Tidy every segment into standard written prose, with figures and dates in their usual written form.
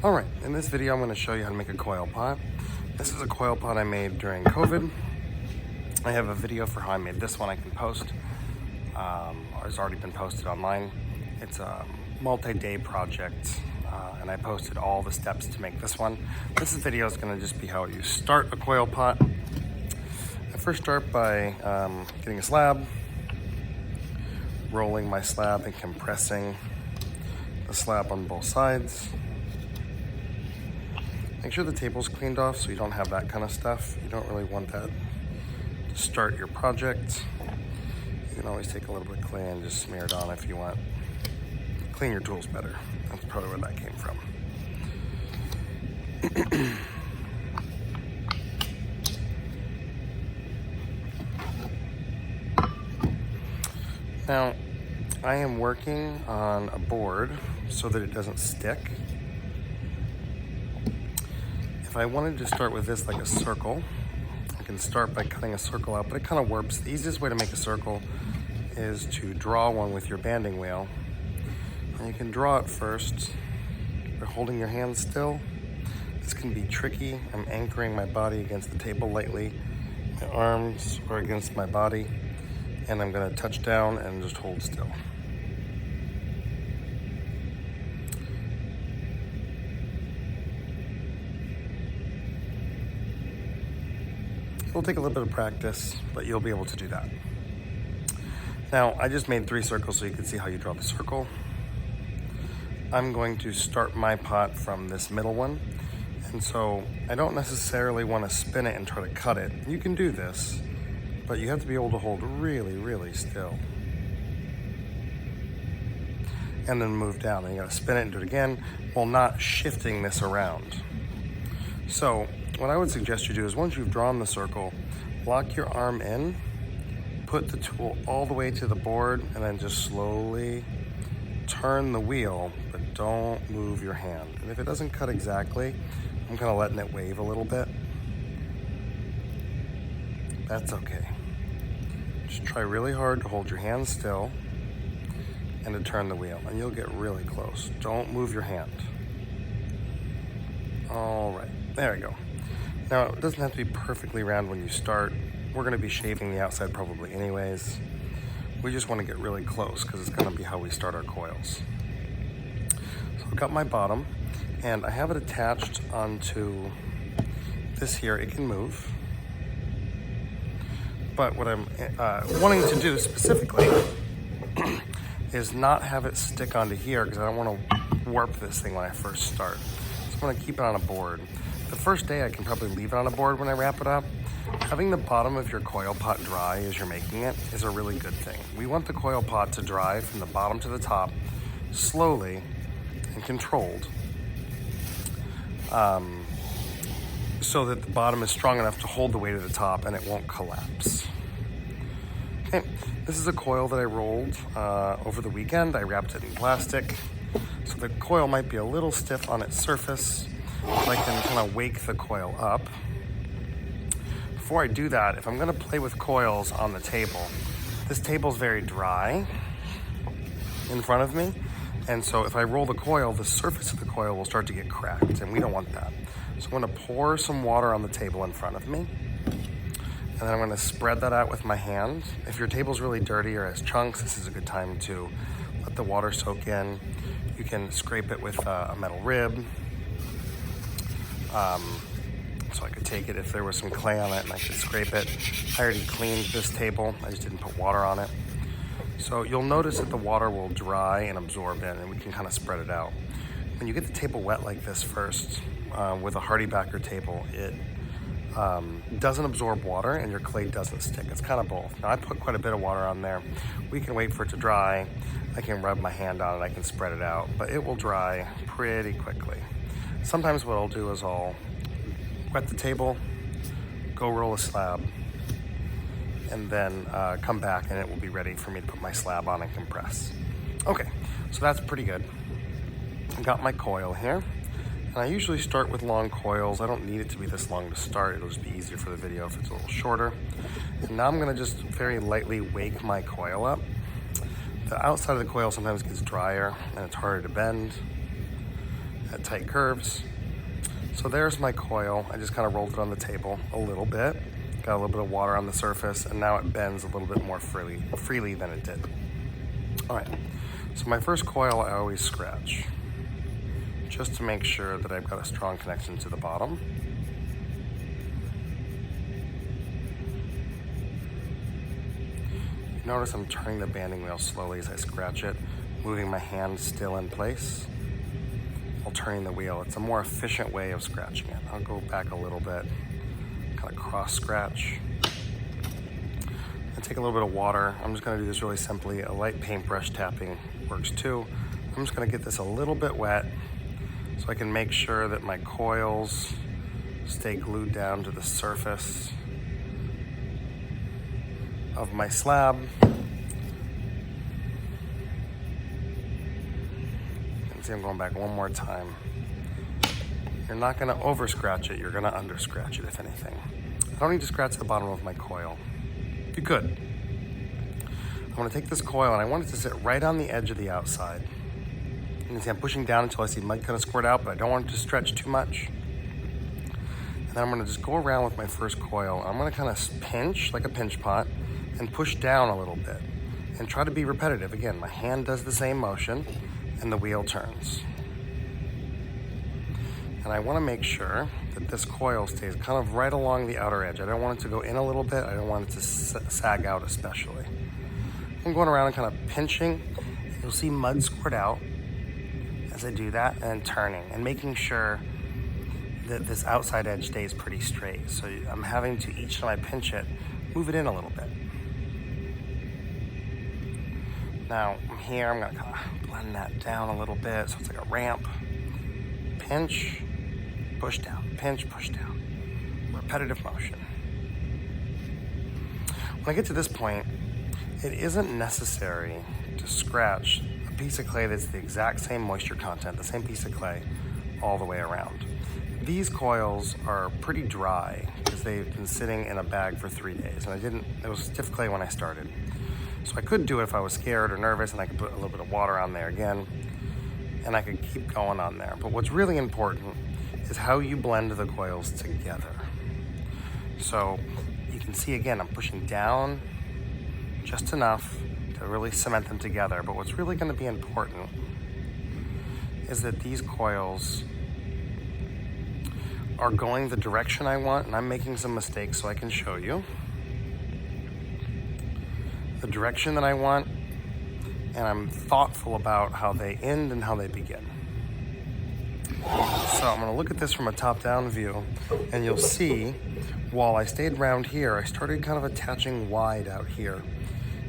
Alright, in this video I'm going to show you how to make a coil pot. This is a coil pot I made during COVID. I have a video for how I made this one I can post. It's already been posted online. It's a multi-day project and I posted all the steps to make this one. This video is going to just be how you start a coil pot. I first start by getting a slab, rolling my slab and compressing the slab on both sides. Make sure the table's cleaned off so you don't have that kind of stuff. You don't really want that to start your project. You can always take a little bit of clay and just smear it on if you want. Clean your tools better. That's probably where that came from. Now, I am working on a board so that it doesn't stick. If I wanted to start with this like a circle, I can start by cutting a circle out, but it kind of warps. The easiest way to make a circle is to draw one with your banding wheel. And you can draw it first by holding your hand still. This can be tricky. I'm anchoring my body against the table lightly. My arms are against my body, and I'm gonna touch down and just hold still. It'll take a little bit of practice, but you'll be able to do that. Now, I just made 3 circles so you can see how you draw the circle. I'm going to start my pot from this middle one. And so I don't necessarily want to spin it and try to cut it. You can do this, but you have to be able to hold really, really still. And then move down. And you gotta spin it and do it again while not shifting this around. So what I would suggest you do is once you've drawn the circle, lock your arm in, put the tool all the way to the board, and then just slowly turn the wheel, but don't move your hand. And if it doesn't cut exactly, I'm kind of letting it wave a little bit. That's okay. Just try really hard to hold your hand still and to turn the wheel, and you'll get really close. Don't move your hand. All right, there we go. Now, it doesn't have to be perfectly round when you start. We're gonna be shaving the outside probably anyways. We just wanna get really close because it's gonna be how we start our coils. So I've got my bottom and I have it attached onto this here. It can move. But what I'm wanting to do specifically is not have it stick onto here because I don't wanna warp this thing when I first start. So I'm gonna keep it on a board. The first day I can probably leave it on a board when I wrap it up. Having the bottom of your coil pot dry as you're making it is a really good thing. We want the coil pot to dry from the bottom to the top, slowly and controlled, so that the bottom is strong enough to hold the weight of the top and it won't collapse. Okay, this is a coil that I rolled over the weekend. I wrapped it in plastic, so the coil might be a little stiff on its surface. I can kind of wake the coil up. Before I do that, if I'm gonna play with coils on the table, this table's very dry in front of me. And so if I roll the coil, the surface of the coil will start to get cracked, and we don't want that. So I'm gonna pour some water on the table in front of me. And then I'm gonna spread that out with my hand. If your table's really dirty or has chunks, this is a good time to let the water soak in. You can scrape it with a metal rib. So I could take it if there was some clay on it and I could scrape it. I already cleaned this table. I just didn't put water on it. So you'll notice that the water will dry and absorb in, and we can kind of spread it out. When you get the table wet like this first, with a hardy backer table, it doesn't absorb water and your clay doesn't stick. It's kind of both. Now I put quite a bit of water on there. We can wait for it to dry. I can rub my hand on it, I can spread it out, but it will dry pretty quickly. Sometimes what I'll do is I'll wet the table, go roll a slab, and then come back and it will be ready for me to put my slab on and compress. Okay, so that's pretty good. I got my coil here, and I usually start with long coils. I don't need it to be this long to start. It'll just be easier for the video if it's a little shorter. And now I'm gonna just very lightly wake my coil up. The outside of the coil sometimes gets drier and it's harder to bend. at tight curves. So there's my coil. I just kind of rolled it on the table a little bit. Got a little bit of water on the surface, and now it bends a little bit more freely than it did. All right, so my first coil I always scratch, just to make sure that I've got a strong connection to the bottom. Notice I'm turning the banding wheel slowly as I scratch it, moving my hand still in place while turning the wheel. It's a more efficient way of scratching it. I'll go back a little bit, kind of cross scratch. And take a little bit of water. I'm just gonna do this really simply. A light paintbrush tapping works too. I'm just gonna get this a little bit wet so I can make sure that my coils stay glued down to the surface of my slab. See, I'm going back one more time. You're not gonna over scratch it, you're gonna under scratch it, if anything. I don't need to scratch the bottom of my coil. You could. I'm gonna take this coil and I want it to sit right on the edge of the outside. You can see I'm pushing down until I see mud kind of squirt out, but I don't want it to stretch too much. And then I'm gonna just go around with my first coil. I'm gonna kind of pinch like a pinch pot and push down a little bit and try to be repetitive. Again, my hand does the same motion and the wheel turns. And I want to make sure that this coil stays kind of right along the outer edge. I don't want it to go in a little bit. I don't want it to sag out especially. I'm going around and kind of pinching. You'll see mud squirt out as I do that, and turning and making sure that this outside edge stays pretty straight. So I'm having to, each time I pinch it, move it in a little bit. Now, from here, I'm gonna kind of blend that down a little bit so it's like a ramp. Pinch, push down, pinch, push down. Repetitive motion. When I get to this point, it isn't necessary to scratch a piece of clay that's the exact same moisture content, the same piece of clay, all the way around. These coils are pretty dry because they've been sitting in a bag for 3 days, and it was stiff clay when I started. So I could do it if I was scared or nervous, and I could put a little bit of water on there again, and I could keep going on there. But what's really important is how you blend the coils together. So you can see, again, I'm pushing down just enough to really cement them together. But what's really gonna be important is that these coils are going the direction I want, and I'm making some mistakes so I can show you the direction that I want, and I'm thoughtful about how they end and how they begin. So I'm gonna look at this from a top-down view, and you'll see, while I stayed around here, I started kind of attaching wide out here.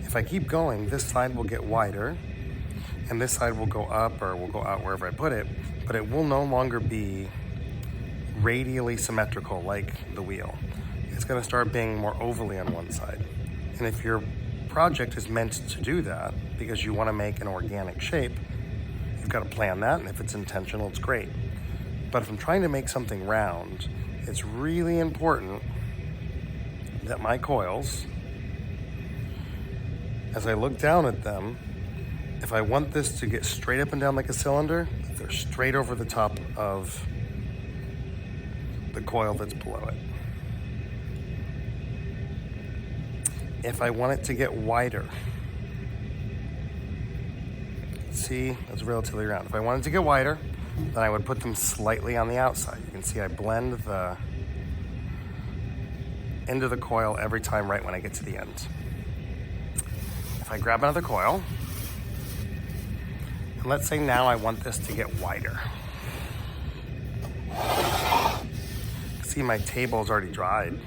If I keep going, this side will get wider, and this side will go up or will go out wherever I put it, but it will no longer be radially symmetrical like the wheel. It's gonna start being more ovally on one side. And if your project is meant to do that because you want to make an organic shape, you've got to plan that, and if it's intentional, it's great. But if I'm trying to make something round, it's really important that my coils, as I look down at them, if I want this to get straight up and down like a cylinder, they're straight over the top of the coil that's below it. If I want it to get wider, see, that's relatively round. If I want it to get wider, then I would put them slightly on the outside. You can see I blend the end of the coil every time right when I get to the end. If I grab another coil, and let's say now I want this to get wider. See, my table's already dried,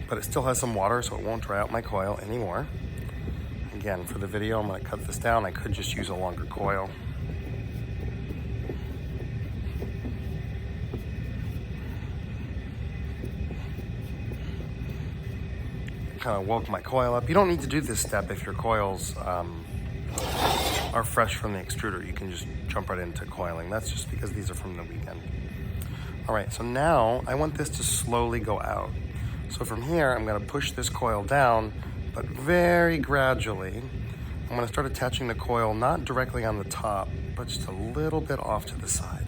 but it still has some water, so it won't dry out my coil anymore. Again, for the video, I'm gonna cut this down. I could just use a longer coil. Kind of woke my coil up. You don't need to do this step if your coils are fresh from the extruder. You can just jump right into coiling. That's just because these are from the weekend. All right, so now I want this to slowly go out. So from here, I'm gonna push this coil down, but very gradually, I'm gonna start attaching the coil not directly on the top, but just a little bit off to the side.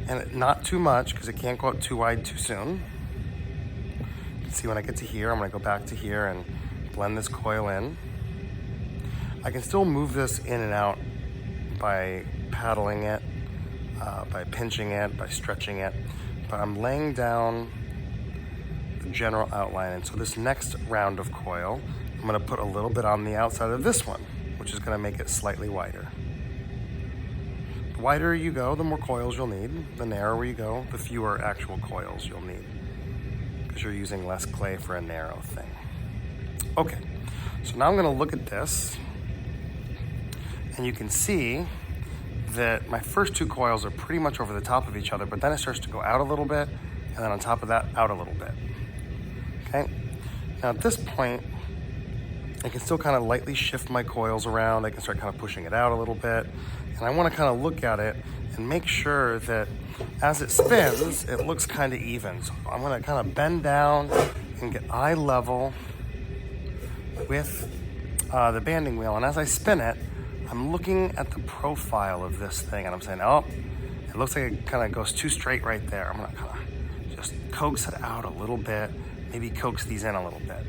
And not too much, because it can't go out too wide too soon. You can see when I get to here, I'm gonna go back to here and blend this coil in. I can still move this in and out by paddling it, by pinching it, by stretching it, but I'm laying down the general outline. And so this next round of coil, I'm gonna put a little bit on the outside of this one, which is gonna make it slightly wider. The wider you go, the more coils you'll need. The narrower you go, the fewer actual coils you'll need, because you're using less clay for a narrow thing. Okay, so now I'm gonna look at this, and you can see that my first two coils are pretty much over the top of each other, but then it starts to go out a little bit, and then on top of that, out a little bit. Okay, now at this point, I can still kind of lightly shift my coils around. I can start kind of pushing it out a little bit, and I want to kind of look at it and make sure that as it spins, it looks kind of even. So I'm going to kind of bend down and get eye level with the banding wheel, and as I spin it, I'm looking at the profile of this thing, and I'm saying, oh, it looks like it kind of goes too straight right there. I'm gonna kind of just coax it out a little bit, maybe coax these in a little bit.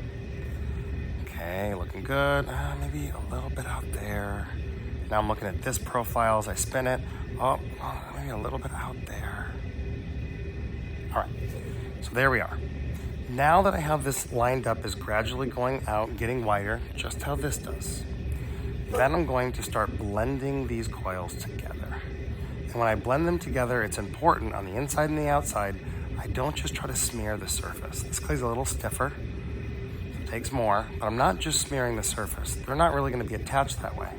Okay, looking good. Maybe a little bit out there. Now I'm looking at this profile as I spin it. Oh, maybe a little bit out there. All right, so there we are. Now that I have this lined up as gradually going out, getting wider, just how this does, then I'm going to start blending these coils together. And when I blend them together, it's important on the inside and the outside, I don't just try to smear the surface. This clay's a little stiffer, so it takes more, but I'm not just smearing the surface. They're not really gonna be attached that way.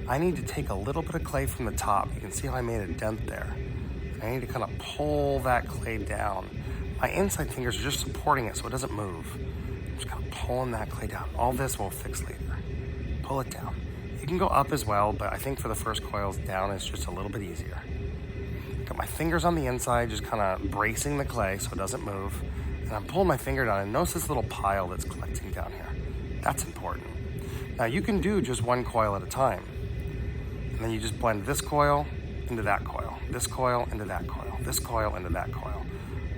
I need to take a little bit of clay from the top. You can see how I made a dent there. I need to kind of pull that clay down. My inside fingers are just supporting it so it doesn't move. I'm just kind of pulling that clay down. All this will fix later. Pull it down. You can go up as well, but I think for the first coils, down is just a little bit easier. Got my fingers on the inside, just kind of bracing the clay so it doesn't move. And I'm pulling my finger down, and notice this little pile that's collecting down here. That's important. Now you can do just one coil at a time. And then you just blend this coil into that coil, this coil into that coil, this coil into that coil.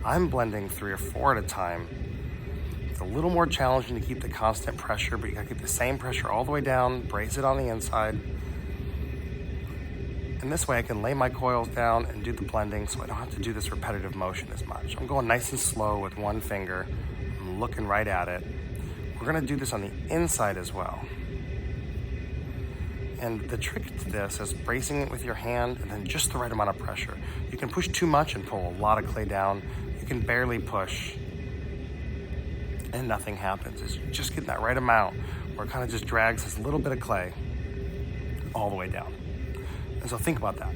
I'm blending 3 or 4 at a time. It's a little more challenging to keep the constant pressure, but you gotta keep the same pressure all the way down, brace it on the inside. And this way I can lay my coils down and do the blending so I don't have to do this repetitive motion as much. I'm going nice and slow with one finger. I'm looking right at it. We're gonna do this on the inside as well. And the trick to this is bracing it with your hand and then just the right amount of pressure. You can push too much and pull a lot of clay down. You can barely push and nothing happens. It's just getting that right amount where it kind of just drags this little bit of clay all the way down. And so think about that.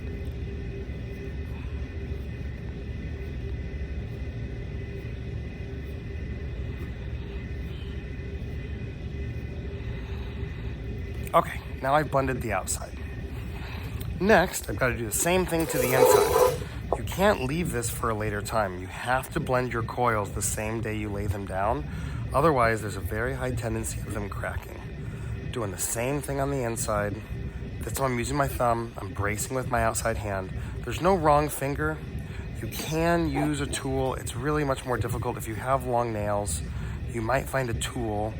Okay, now I've blended the outside. Next, I've got to do the same thing to the inside. You can't leave this for a later time. You have to blend your coils the same day you lay them down. Otherwise, there's a very high tendency of them cracking. Doing the same thing on the inside. This time I'm using my thumb. I'm bracing with my outside hand. There's no wrong finger. You can use a tool. It's really much more difficult if you have long nails. You might find a tool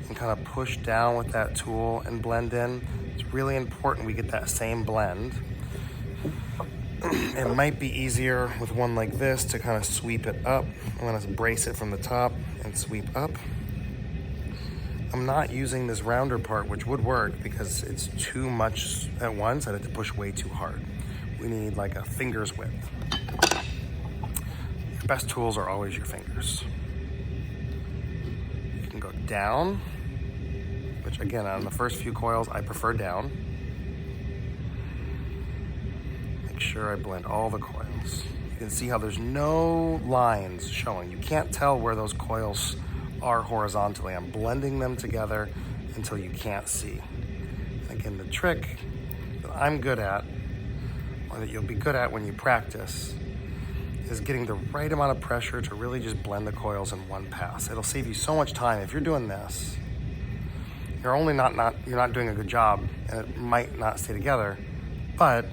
and kind of push down with that tool and blend in. It's really important we get that same blend. It might be easier with one like this to kind of sweep it up. I'm gonna brace it from the top and sweep up. I'm not using this rounder part, which would work because it's too much at once. I'd have to push way too hard. We need like a finger's width. Your best tools are always your fingers. You can go down, which again, on the first few coils, I prefer down. Make sure I blend all the coils. You can see how there's no lines showing. You can't tell where those coils are horizontally. I'm blending them together until you can't see. Again, the trick that I'm good at, or that you'll be good at when you practice, is getting the right amount of pressure to really just blend the coils in one pass. It'll save you so much time. If you're doing this, you're not doing a good job, and it might not stay together, but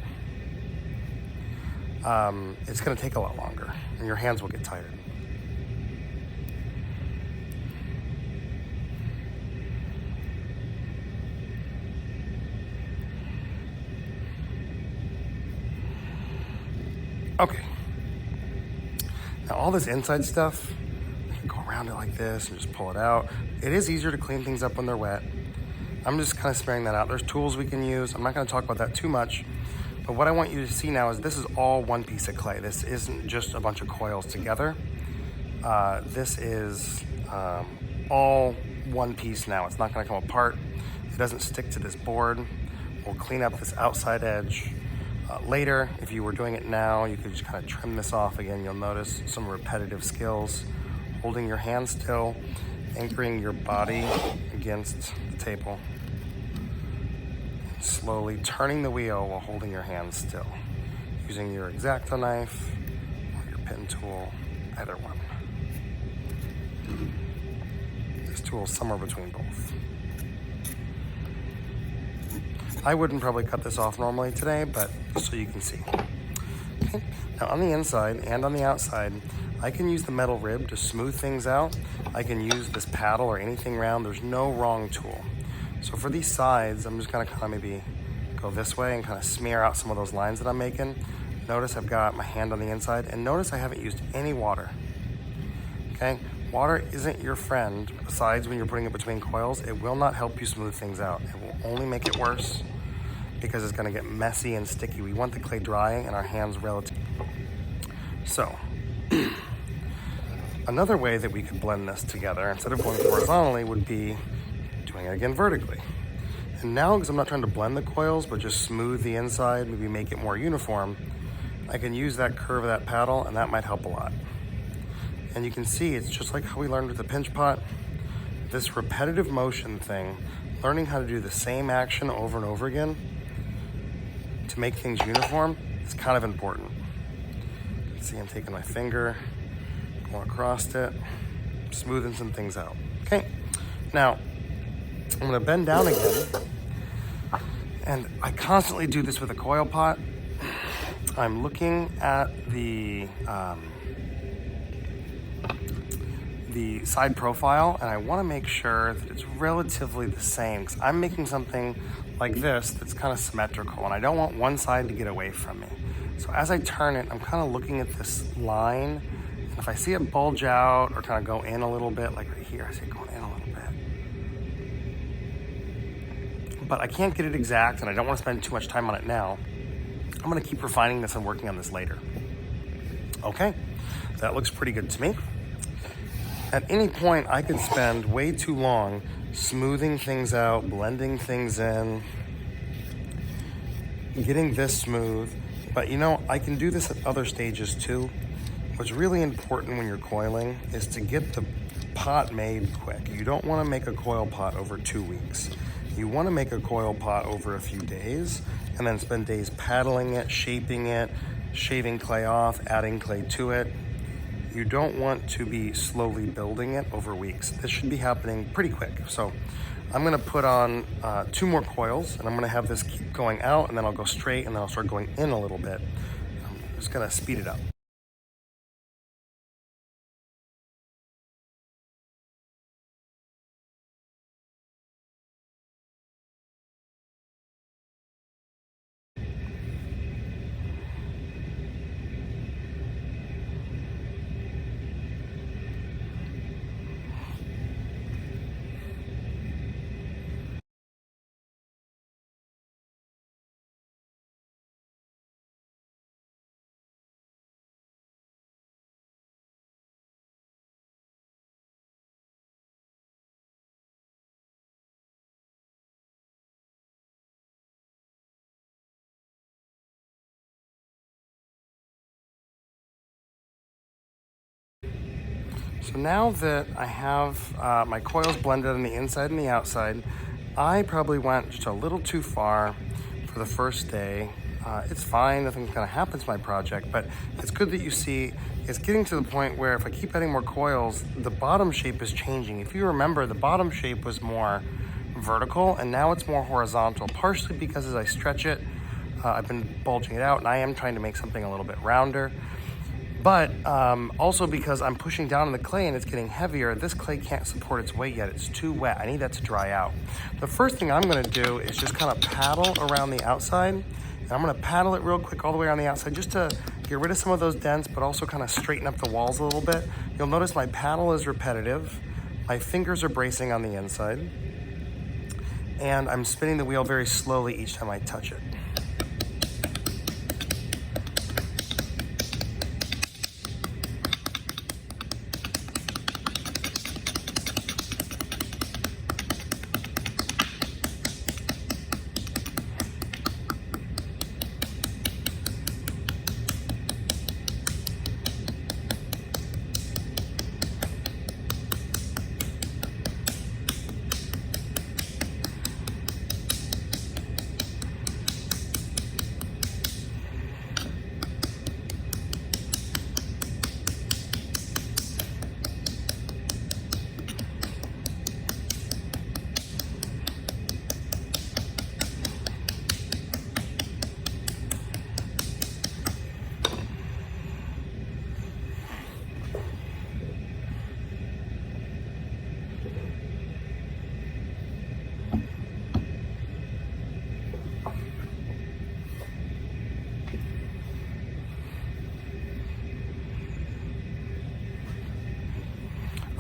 it's gonna take a lot longer and your hands will get tired. Okay. Now all this inside stuff, you can go around it like this and just pull it out. It is easier to clean things up when they're wet. I'm just kind of sparing that out. There's tools we can use. I'm not gonna talk about that too much, but what I want you to see now is this is all one piece of clay. This isn't just a bunch of coils together. This is all one piece now. It's not gonna come apart. It doesn't stick to this board. We'll clean up this outside edge later. If you were doing it now, you could just kind of trim this off again. You'll notice some repetitive skills. Holding your hand still, anchoring your body against the table. Slowly turning the wheel while holding your hand still. Using your X-Acto knife or your pin tool, either one. This tool is somewhere between both. I wouldn't probably cut this off normally today, but just so you can see. Okay. Now on the inside and on the outside, I can use the metal rib to smooth things out. I can use this paddle or anything round. There's no wrong tool. So for these sides, I'm just gonna kind of maybe go this way and kind of smear out some of those lines that I'm making. Notice I've got my hand on the inside, and notice I haven't used any water. Okay? Water isn't your friend. Besides, when you're putting it between coils, it will not help you smooth things out. It will only make it worse because it's gonna get messy and sticky. We want the clay dry and our hands relatively. So, another way that we could blend this together, instead of going horizontally, would be doing it again vertically. And now, because I'm not trying to blend the coils, but just smooth the inside, maybe make it more uniform, I can use that curve of that paddle, and that might help a lot. And you can see, it's just like how we learned with the pinch pot. This repetitive motion thing, learning how to do the same action over and over again to make things uniform is kind of important. You can see I'm taking my finger, going across it, smoothing some things out. Okay, now I'm gonna bend down again, and I constantly do this with a coil pot. I'm looking at the side profile, and I wanna make sure that it's relatively the same, because I'm making something like this that's kind of symmetrical, and I don't want one side to get away from me. So as I turn it, I'm kind of looking at this line, and if I see it bulge out or kind of go in a little bit, like right here, I see it going in a little bit. But I can't get it exact, and I don't want to spend too much time on it now. I'm gonna keep refining this and working on this later. Okay, that looks pretty good to me. At any point, I could spend way too long smoothing things out, blending things in, getting this smooth. But you know, I can do this at other stages too. What's really important when you're coiling is to get the pot made quick. You don't want to make a coil pot over 2 weeks. You want to make a coil pot over a few days and then spend days paddling it, shaping it, shaving clay off, adding clay to it. You don't want to be slowly building it over weeks. This should be happening pretty quick. So I'm gonna put on 2 more coils, and I'm gonna have this keep going out, and then I'll go straight, and then I'll start going in a little bit. I'm just gonna speed it up. So now that I have my coils blended on the inside and the outside, I probably went just a little too far for the first day. It's fine, nothing's gonna happen to my project, but it's good that you see it's getting to the point where if I keep adding more coils, the bottom shape is changing. If you remember, the bottom shape was more vertical and now it's more horizontal, partially because as I stretch it, I've been bulging it out, and I am trying to make something a little bit rounder. But also because I'm pushing down on the clay and it's getting heavier, this clay can't support its weight yet. It's too wet. I need that to dry out. The first thing I'm gonna do is just kind of paddle around the outside. And I'm gonna paddle it real quick all the way around the outside just to get rid of some of those dents, but also kind of straighten up the walls a little bit. You'll notice my paddle is repetitive. My fingers are bracing on the inside. And I'm spinning the wheel very slowly each time I touch it.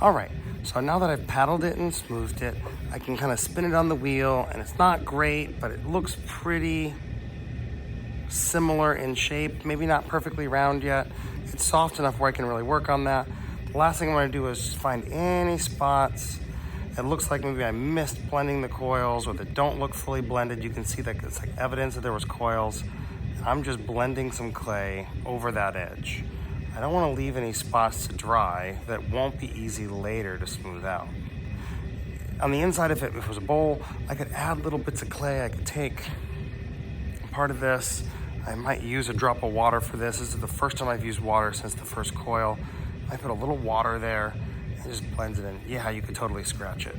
All right, so now that I've paddled it and smoothed it, I can kind of spin it on the wheel, and it's not great, but it looks pretty similar in shape. Maybe not perfectly round yet. It's soft enough where I can really work on that. The last thing I want to do is find any spots. It looks like maybe I missed blending the coils or that don't look fully blended. You can see that it's like evidence that there was coils. I'm just blending some clay over that edge. I don't want to leave any spots to dry that won't be easy later to smooth out. On the inside, if it was a bowl, I could add little bits of clay. I could take part of this. I might use a drop of water for this. This is the first time I've used water since the first coil. I put a little water there and just blends it in. Yeah, you could totally scratch it.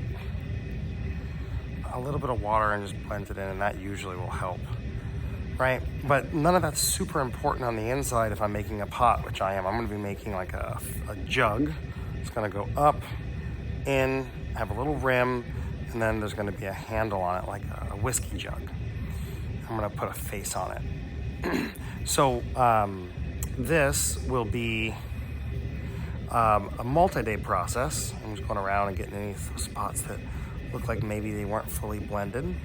A little bit of water and just blend it in, and that usually will help. Right? But none of that's super important on the inside if I'm making a pot, which I am. I'm gonna be making like a jug. It's gonna go up, in, have a little rim, and then there's gonna be a handle on it, like a whiskey jug. I'm gonna put a face on it. So this will be a multi-day process. I'm just going around and getting any spots that look like maybe they weren't fully blended.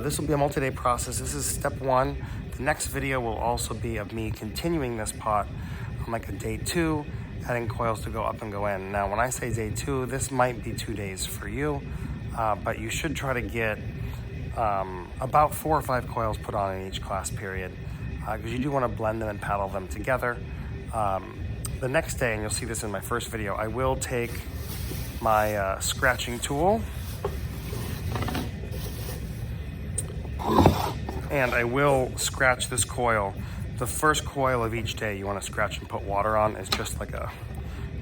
This will be a multi-day process. This is step one. The next video will also be of me continuing this pot on like a day 2, adding coils to go up and go in. Now, when I say day 2, this might be 2 days for you, but you should try to get about 4 or 5 coils put on in each class period, because you do want to blend them and paddle them together. The next day, and you'll see this in my first video, I will take my scratching tool and I will scratch this coil. The first coil of each day you want to scratch and put water on is just like a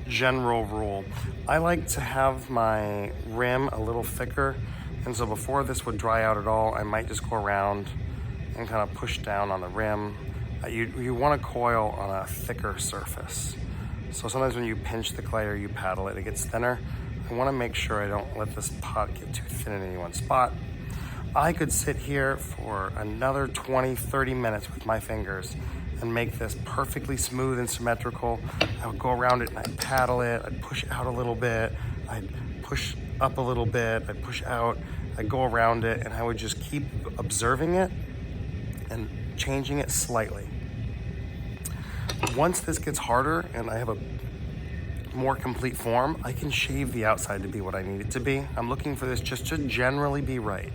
general rule. I like to have my rim a little thicker, and so before this would dry out at all, I might just go around and kind of push down on the rim. You want to coil on a thicker surface. So sometimes when you pinch the clay or you paddle it, it gets thinner. I want to make sure I don't let this pot get too thin in any one spot. I could sit here for another 20, 30 minutes with my fingers and make this perfectly smooth and symmetrical. I would go around it and I'd paddle it, I'd push out a little bit, I'd push up a little bit, I'd push out, I'd go around it, and I would just keep observing it and changing it slightly. Once this gets harder and I have a more complete form, I can shave the outside to be what I need it to be. I'm looking for this just to generally be right.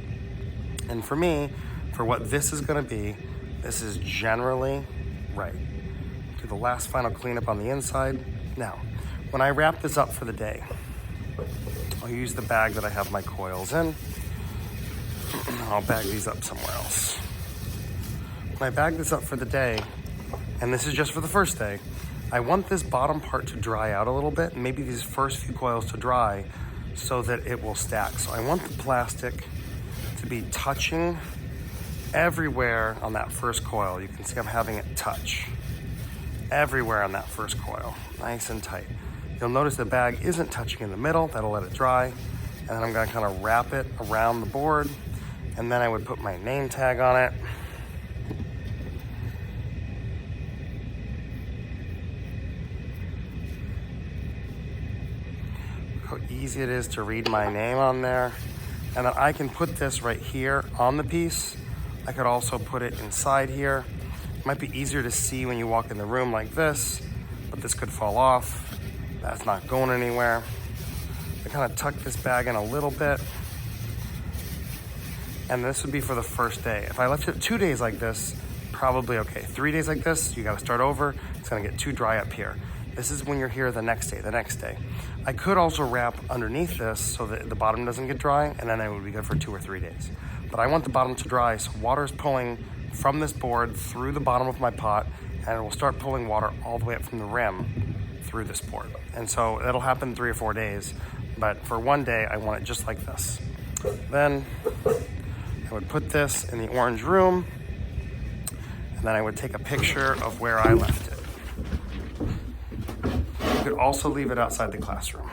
And for me, for what this is gonna be, this is generally right. Do the last final cleanup on the inside. Now, when I wrap this up for the day, I'll use the bag that I have my coils in. I'll bag these up somewhere else. When I bag this up for the day, and this is just for the first day, I want this bottom part to dry out a little bit, maybe these first few coils to dry so that it will stack. So I want the plastic to be touching everywhere on that first coil. You can see I'm having it touch. Everywhere on that first coil, nice and tight. You'll notice the bag isn't touching in the middle. That'll let it dry. And then I'm gonna kind of wrap it around the board. And then I would put my name tag on it. How easy it is to read my name on there. And then I can put this right here on the piece. I could also put it inside here. It might be easier to see when you walk in the room like this, but this could fall off. That's not going anywhere. I kind of tuck this bag in a little bit. And this would be for the first day. If I left it 2 days like this, probably okay. 3 days like this, you gotta start over. It's gonna get too dry up here. This is when you're here the next day. I could also wrap underneath this so that the bottom doesn't get dry, and then it would be good for 2 or 3 days. But I want the bottom to dry, so water's pulling from this board through the bottom of my pot, and it will start pulling water all the way up from the rim through this board. And so that'll happen 3 or 4 days, but for 1 day, I want it just like this. Then I would put this in the orange room, and then I would take a picture of where I left it. You could also leave it outside the classroom.